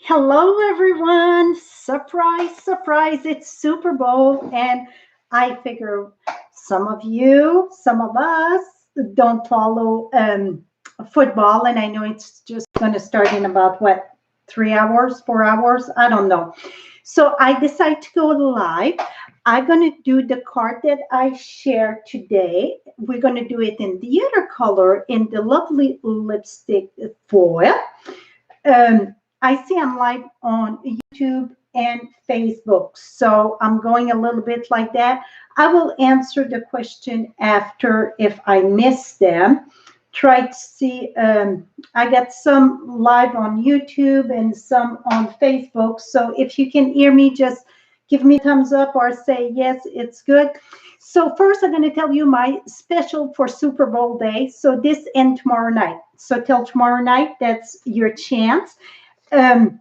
Hello, everyone. Surprise, surprise. It's Super Bowl. And I figure some of you, some of us don't follow football. And I know it's just going to start in about what, 3 hours, 4 hours? I don't know. So I decided to go live. I'm going to do the card that I shared today. We're going to do it in the other color in the lovely lipstick foil. I see I'm live on YouTube and Facebook, so I'm going a little bit like that. I will answer the question after if I miss them. Try to see, I got some live on YouTube and some on Facebook. So if you can hear me, just give me a thumbs up or say, yes, it's good. So first, I'm going to tell you my special for Super Bowl day. So this and tomorrow night. So till tomorrow night, that's your chance. um,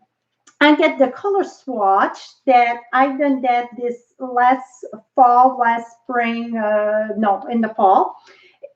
I get the color swatch that I've done that this last fall, last spring, no, in the fall.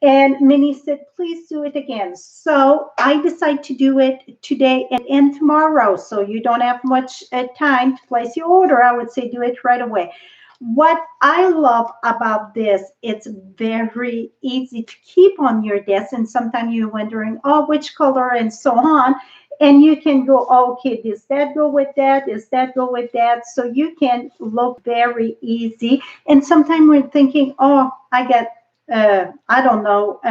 And Minnie said, please do it again. So I decide to do it today and tomorrow. So you don't have much time to place your order. I would say do it right away. What I love about this, it's very easy to keep on your desk. And sometimes you're wondering, oh, which color and so on. And you can go, oh, okay, does that go with that? Does that go with that? So you can look very easy. And sometimes we're thinking, oh, I got I don't know,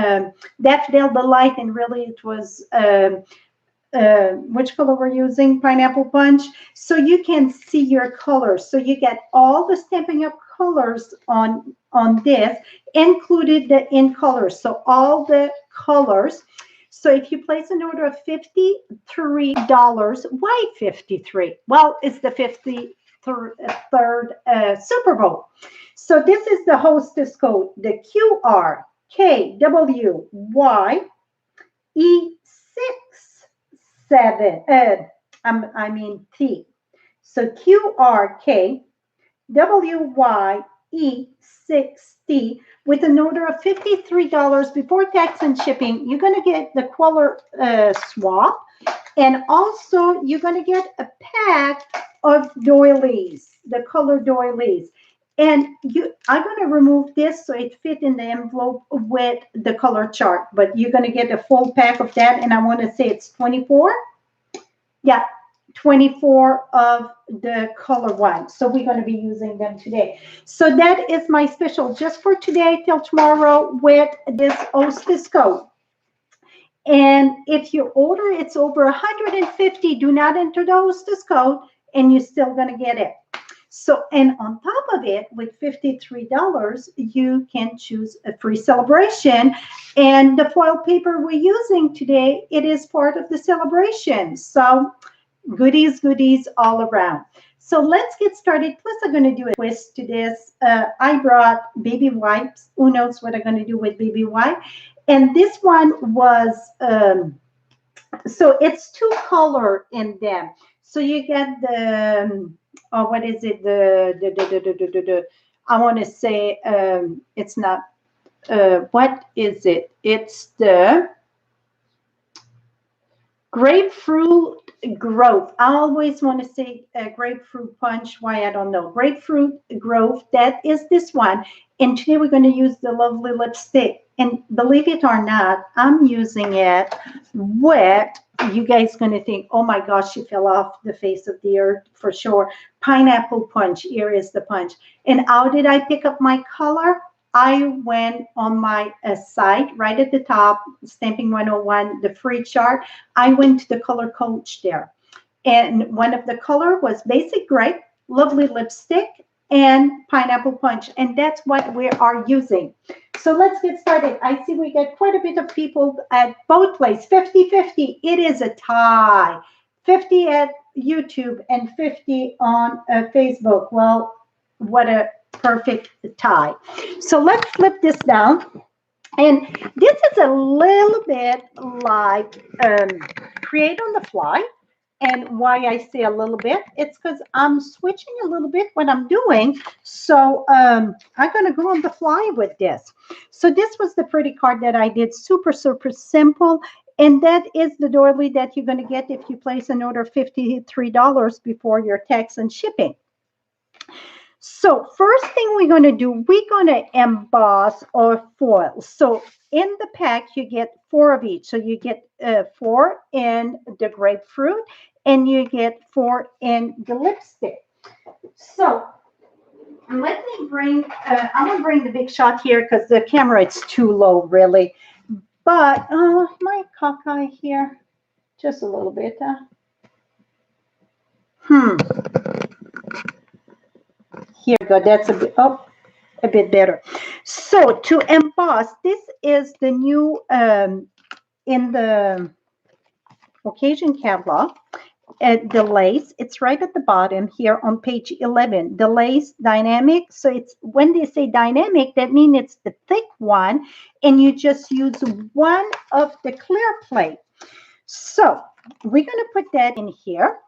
daffodil delight, and really it was which color we're using, pineapple punch. So you can see your colors. So you get all the Stampin' Up colors on this, included the in colors. So all the colors. So if you place an order of $53, why 53? Well, it's the 53rd Super Bowl. So this is the hostess code, the QRKWYE67, I mean T. So QRKWYE60 with an order of $53 before tax and shipping. You're going to get the color swap, and also you're going to get a pack of doilies, the color doilies. And I'm going to remove this so it fit in the envelope with the color chart, but you're going to get a full pack of that. And I want to say it's 24. Yeah, 24 of the color one. So we're going to be using them today. So that is my special just for today till tomorrow with this hostess code. And if your order it's over 150, do not enter the hostess code and you're still going to get it. So, and on top of it, with $53, you can choose a free celebration. And the foil paper we're using today, it is part of the celebration. So goodies all around. So let's get started. Plus, I'm going to do a twist to this. I brought baby wipes. Who knows what I'm going to do with baby wipe? And this one was, so it's two color in them. So you get the, what is it? I want to say, it's not, what is it? It's the grapefruit growth. I always want to say grapefruit punch. Why? I don't know. Grapefruit growth. That is this one. And today we're going to use the lovely lipstick. And believe it or not, I'm using it with, you guys going to think, oh my gosh, she fell off the face of the earth for sure. Pineapple punch. Here is the punch. And how did I pick up my color? I went on my site right at the top, Stamping 101, the free chart. I went to the color coach there. And one of the color was basic grape, lovely lipstick, and pineapple punch. And that's what we are using. So let's get started. I see we got quite a bit of people at both places. 50-50. It is a tie. 50 at YouTube and 50 on Facebook. Well, what a perfect tie. So let's flip this down. And this is a little bit like create on the fly. And why I say a little bit, it's because I'm switching a little bit what I'm doing. So I'm going to go on the fly with this. So this was the pretty card that I did. Super simple. And that is the doily that you're going to get if you place an order of $53 before your tax and shipping. So first thing we're going to do, we're going to emboss or foil. So in the pack, you get 4 of each. So you get 4 in the grapefruit and you get 4 in the lipstick. So let me bring, I'm going to bring the big shot here because the camera, it's too low really. But my cockeye here, just a little bit. Here we go. That's a bit, oh, a bit better. So to emboss, this is the new in the occasion catalog. The lace, it's right at the bottom here on page 11. The lace dynamic. So it's when they say dynamic, that means it's the thick one, and you just use one of the clear plate. So we're going to put that in here.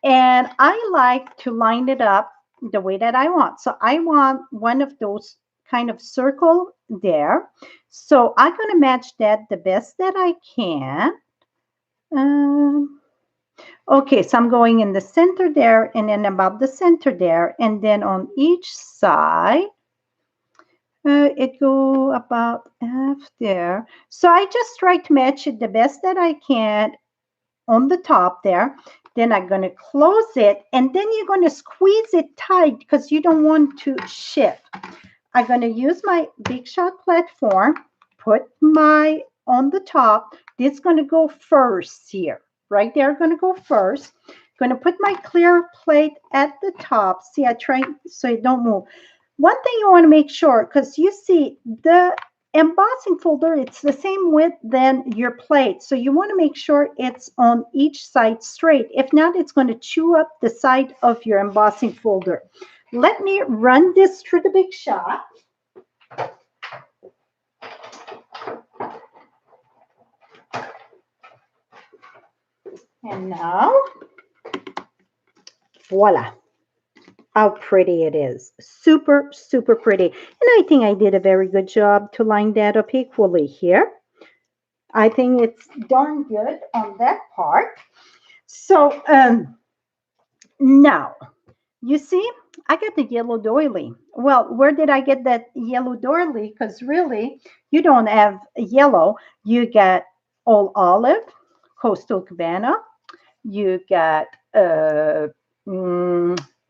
And I like to line it up the way that I want. So I want one of those kind of circle there. So I'm going to match that the best that I can. Okay, so I'm going in the center there and then about the center there. And then on each side, it go about half there. So I just try to match it the best that I can on the top there. Then I'm going to close it, and then you're going to squeeze it tight because you don't want to shift. I'm going to use my Big Shot platform, put my on the top. This is going to go first here. Right there, going to go first. Going to put my clear plate at the top. See, I try so it don't move. One thing you want to make sure, because you see the embossing folder, it's the same width than your plate. So you want to make sure it's on each side straight. If not, it's going to chew up the side of your embossing folder. Let me run this through the Big Shot. And now, voila. How pretty it is. Super, super pretty. And I think I did a very good job to line that up equally here. I think it's darn good on that part. So now, you see, I got the yellow doily. Well, where did I get that yellow doily? Because really, you don't have yellow. You got all olive, Coastal Cabana. You got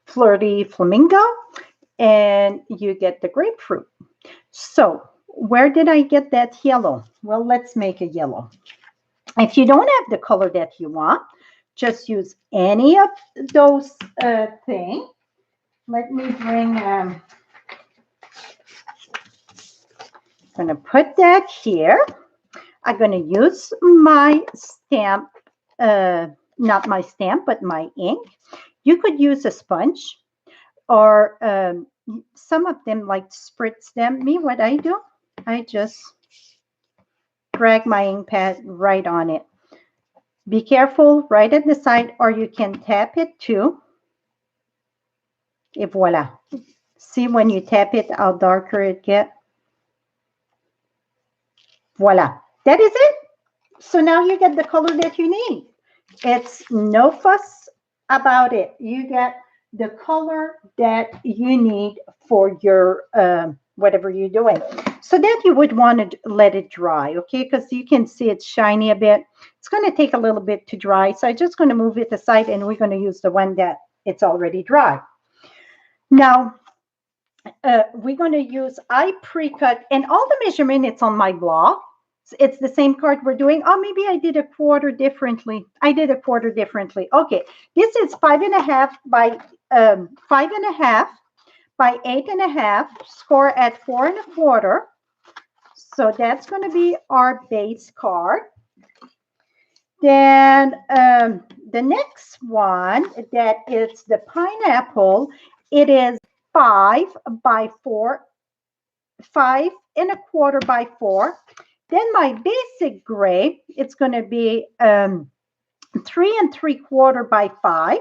Flirty Flamingo, and you get the grapefruit. So where did I get that yellow? Well, let's make a yellow. If you don't have the color that you want, just use any of those things. Let me bring, I'm going to put that here. I'm going to use my stamp, not my stamp, but my ink. You could use a sponge, or some of them like to spritz them. Me, what I do, I just drag my ink pad right on it. Be careful right at the side, or you can tap it too. Et voila. See when you tap it, how darker it gets? Voila. That is it. So now you get the color that you need. It's no fuss about it. You get the color that you need for your whatever you're doing. So that you would want to let it dry, okay? Because you can see it's shiny a bit. It's going to take a little bit to dry. So I'm just going to move it aside, and we're going to use the one that it's already dry. Now, we're going to use, I pre-cut, and all the measurement, it's on my blog. It's the same card we're doing. Oh, maybe I did a quarter differently. I did a quarter differently. Okay, this is 5.5 by 5.5 by 8.5. Score at 4.25. So that's going to be our base card. Then the next one, that is the pineapple. It is 5 by 4, 5.25 by 4. Then my basic gray, it's going to be 3.75 by 5.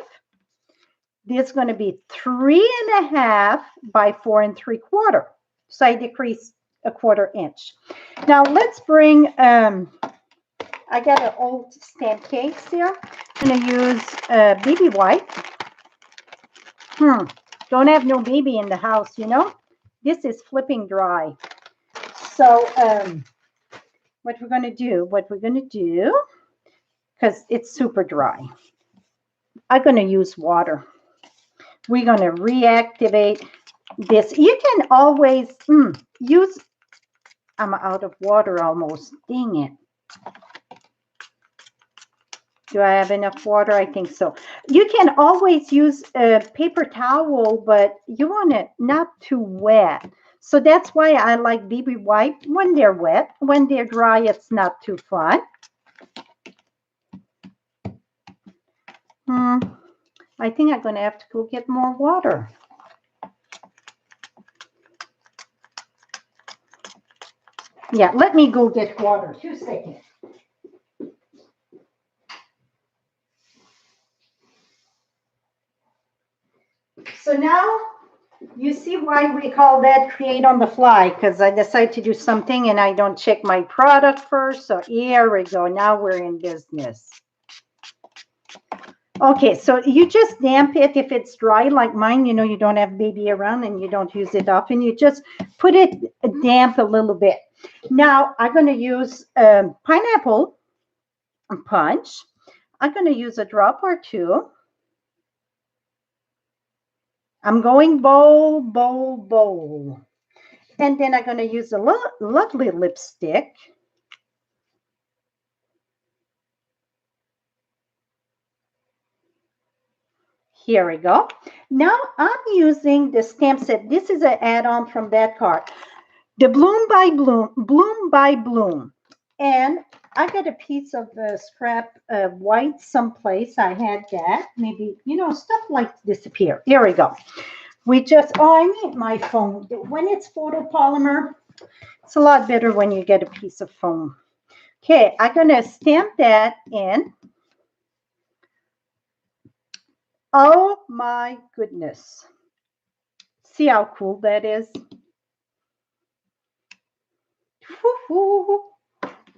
This is going to be 3.5 by 4.75. So I decrease a 1/4 inch. Now let's bring I got an old stamp case here. I'm going to use baby white. Don't have no baby in the house, you know. This is flipping dry. So what we're going to do, because it's super dry, I'm going to use water. We're going to reactivate this. You can always use, I'm out of water almost. Dang it. Do I have enough water? I think so. You can always use a paper towel, but you want it not too wet. So that's why I like baby white when they're wet. When they're dry, it's not too fun. I think I'm going to have to go get more water. Yeah, let me go get water. 2 seconds. So now you see why we call that create on the fly, because I decide to do something and I don't check my product first. So here we go. Now we're in business. Okay, so you just damp it if it's dry like mine, you know, you don't have baby around and you don't use it often. You just put it damp a little bit. Now I'm going to use pineapple punch. I'm going to use a drop or two. I'm going bowl, bowl, bowl. And then I'm going to use a lovely lipstick. Here we go. Now I'm using the stamp set. This is an add-on from that card. The Bloom by Bloom, Bloom by Bloom. And I got a piece of scrap white someplace. I had that. Maybe, you know, stuff like disappear. Here we go. We just, oh, I need my foam. When it's photopolymer, it's a lot better when you get a piece of foam. Okay, I'm going to stamp that in. Oh my goodness. See how cool that is?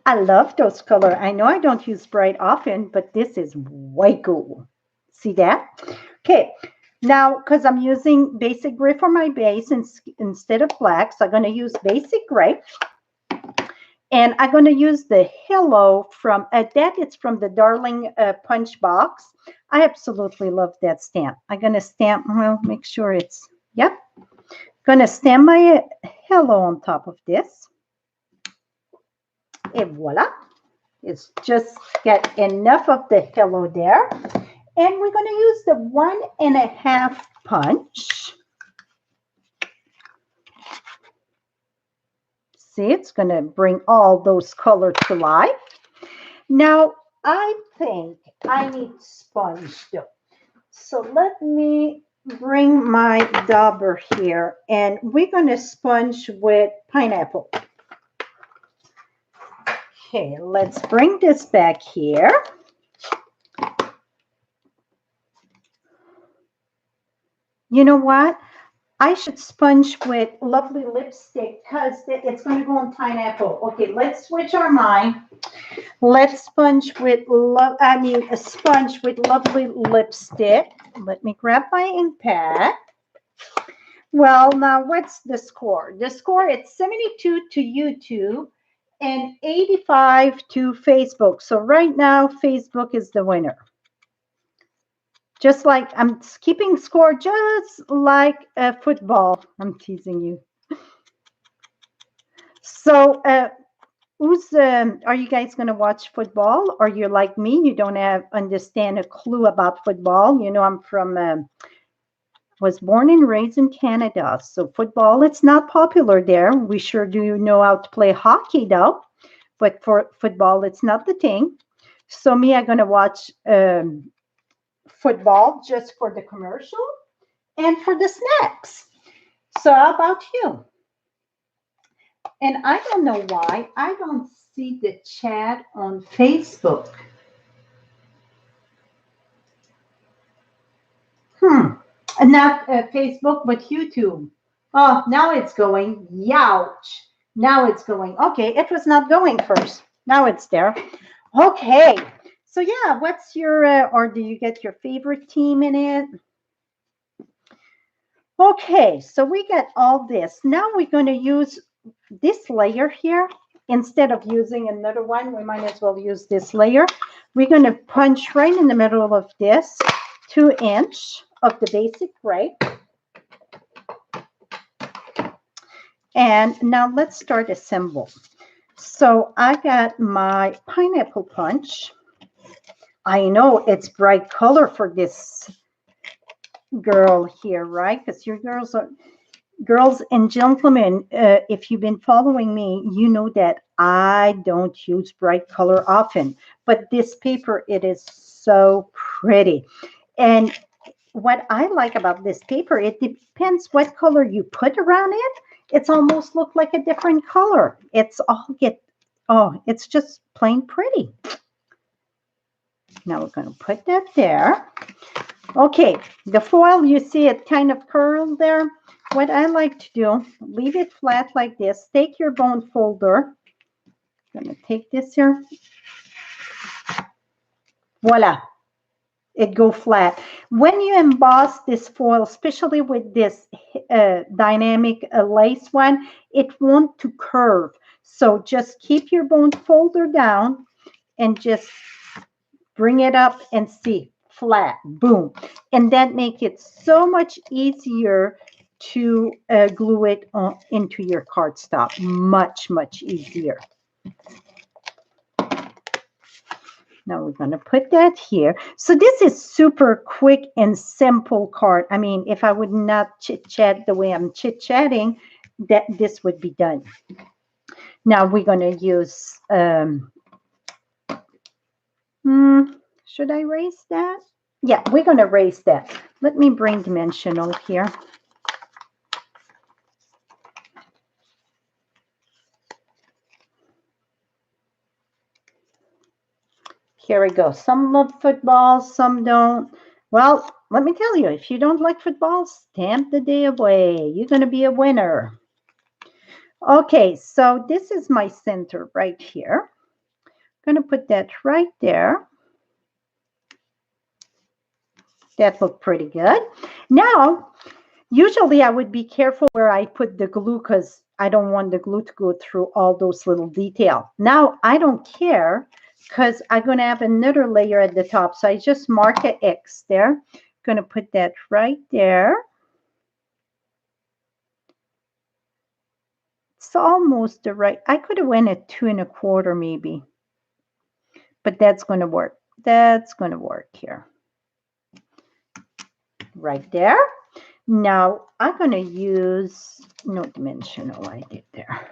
I love those colors. I know I don't use bright often, but this is way cool. See that? Okay, now because I'm using basic gray for my base instead of black, so I'm going to use basic gray. And I'm going to use the Hello from, it's from the Darling Punch Box. I absolutely love that stamp. I'm going to stamp, well, make sure it's, yep. Going to stamp my Hello on top of this. Et voila. It's just got enough of the Hello there. And we're going to use the 1.5 punch. See, it's going to bring all those colors to life. Now, I think I need sponge though. So let me bring my dauber here and we're going to sponge with pineapple. Okay, let's bring this back here. You know what? I should sponge with lovely lipstick because it's going to go on pineapple. Okay, let's switch our mind. Let's sponge with a sponge with lovely lipstick. Let me grab my ink pad. Well, now what's the score? The score is 72 to YouTube and 85 to Facebook. So right now, Facebook is the winner. Just like I'm keeping score, just like football. I'm teasing you. So, are you guys going to watch football? Or you're like me? You don't understand a clue about football. You know, I'm from. Was born and raised in Canada, so football it's not popular there. We sure do know how to play hockey though, but for football it's not the thing. So me, I'm going to watch. Football just for the commercial and for the snacks. So how about you? And I don't know why I don't see the chat on Facebook. Not Facebook, but YouTube. Oh, now it's going. Youch. Now it's going. Okay, it was not going first. Now it's there. Okay. So yeah, what's your, or do you get your favorite team in it? Okay, so we got all this. Now we're going to use this layer here. Instead of using another one, we might as well use this layer. We're going to punch right in the middle of this 2-inch of the basic gray. And now let's start a symbol. So I got my pineapple punch. I know it's bright color for this girl here, right? Because your girls and gentlemen, if you've been following me, you know that I don't use bright color often. But this paper, it is so pretty. And what I like about this paper, it depends what color you put around it. It's almost look like a different color. It's it's just plain pretty. Now we're going to put that there. Okay, the foil, you see it kind of curled there. What I like to do, leave it flat like this. Take your bone folder. I'm going to take this here. Voila. It go flat. When you emboss this foil, especially with this dynamic lace one, it won't to curve. So just keep your bone folder down and just bring it up and see flat, boom. And that make it so much easier to glue it on, into your cardstock. Much, much easier. Now we're going to put that here. So this is super quick and simple card. I mean, if I would not chit-chat the way I'm chit-chatting, that this would be done. Now we're going to use, should I raise that? Yeah, we're going to raise that. Let me bring dimensional here. Here we go. Some love football, some don't. Well, let me tell you, if you don't like football, stamp the day away. You're going to be a winner. Okay, so this is my center right here. I'm going to put that right there. That looked pretty good. Now, usually I would be careful where I put the glue because I don't want the glue to go through all those little details. Now, I don't care because I'm going to have another layer at the top. So I just mark an X there. I'm going to put that right there. It's almost the right. I could have went at 2 1/4 maybe. But that's going to work. That's going to work here. Right there. Now I'm going to use no dimensional I did there.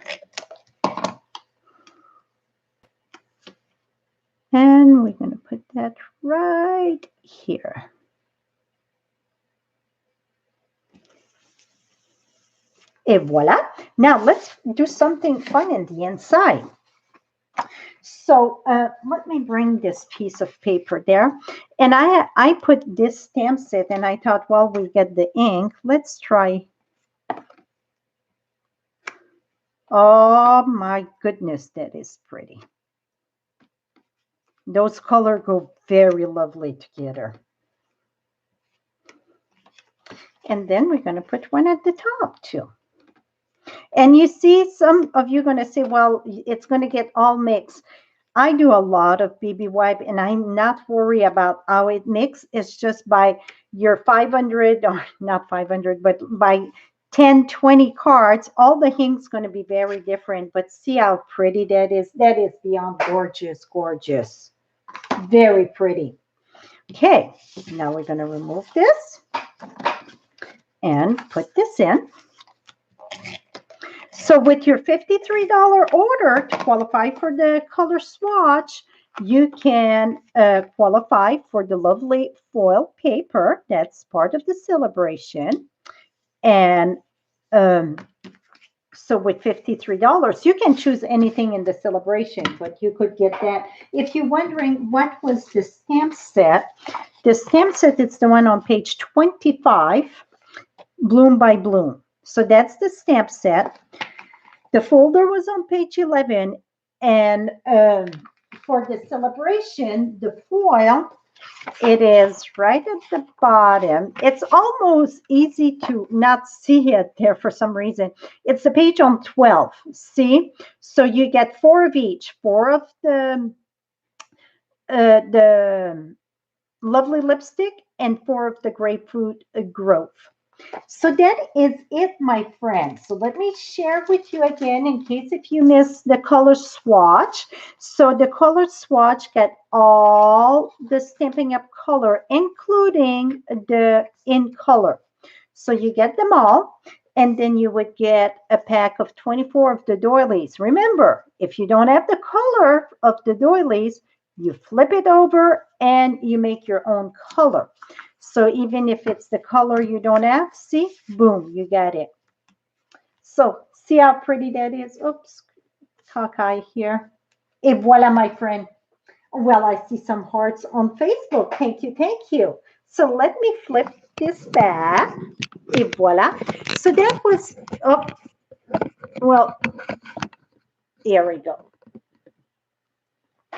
And we're going to put that right here. Et voila. Now let's do something fun in the inside. So let me bring this piece of paper there. And I put this stamp set and I thought, well, we get the ink. Let's try. Oh my goodness, that is pretty. Those colors go very lovely together. And then we're going to put one at the top too. And you see, some of you are going to say, well, it's going to get all mixed. I do a lot of BB wipe and I'm not worried about how it mixes. It's just by your 500 or not 500, but by 10, 20 cards, all the ink's going to be very different. But see how pretty that is. That is beyond gorgeous, gorgeous. Very pretty. Okay, now we're going to remove this and put this in. So with your $53 order to qualify for the color swatch, you can qualify for the lovely foil paper. That's part of the celebration. And so with $53, you can choose anything in the celebration, but you could get that. If you're wondering what was the stamp set, the stamp set is the one on page 25, Bloom by Bloom. So that's the stamp set. The folder was on page 11, and for the celebration, the foil, it is right at the bottom. It's almost easy to not see it there for some reason. It's the page on 12. See? So you get 4 of each. 4 of the lovely lipstick and 4 of the grapefruit growth. So that is it, my friends. So let me share with you again in case if you missed the color swatch. So the color swatch got all the Stampin' Up color, including the in color. So you get them all, and then you would get a pack of 24 of the doilies. Remember, if you don't have the color of the doilies, you flip it over and you make your own color. So even if it's the color you don't have, see, boom, you got it. So see how pretty that is? Oops, cockeye here. Et voila, my friend. Well, I see some hearts on Facebook. Thank you, thank you. So let me flip this back. Et voila. So that was, oh, well, there we go.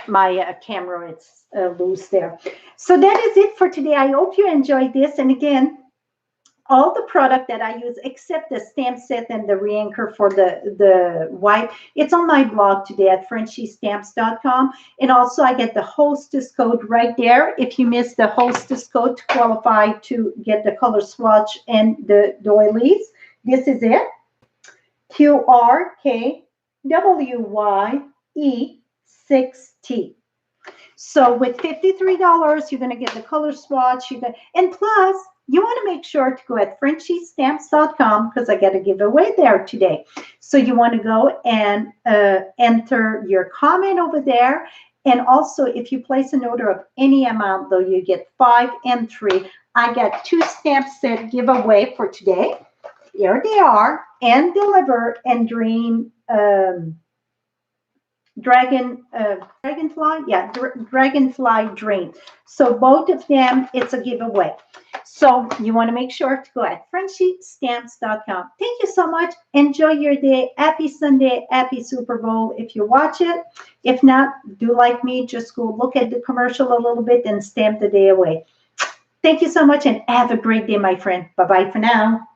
My camera is loose there. So that is it for today. I hope you enjoyed this. And again, all the product that I use, except the stamp set and the re-anchor for the white, it's on my blog today at FrenchieStamps.com. And also I get the hostess code right there. If you miss the hostess code to qualify to get the color swatch and the doilies, this is it. QRKWYE6T. So with $53, you're going to get the color swatch. And plus, you want to make sure to go at FrenchieStamps.com because I got a giveaway there today. So you want to go and enter your comment over there. And also, if you place an order of any amount, though, you get 5 and 3. I got 2 stamp set giveaway for today. Here they are, and deliver and dream. Dragonfly dream. So both of them, it's a giveaway. So you want to make sure to go at FrenchieStamps.com. Thank you so much. Enjoy your day. Happy Sunday. Happy Super Bowl if you watch it. If not, do like me. Just go look at the commercial a little bit and stamp the day away. Thank you so much and have a great day, my friend. Bye-bye for now.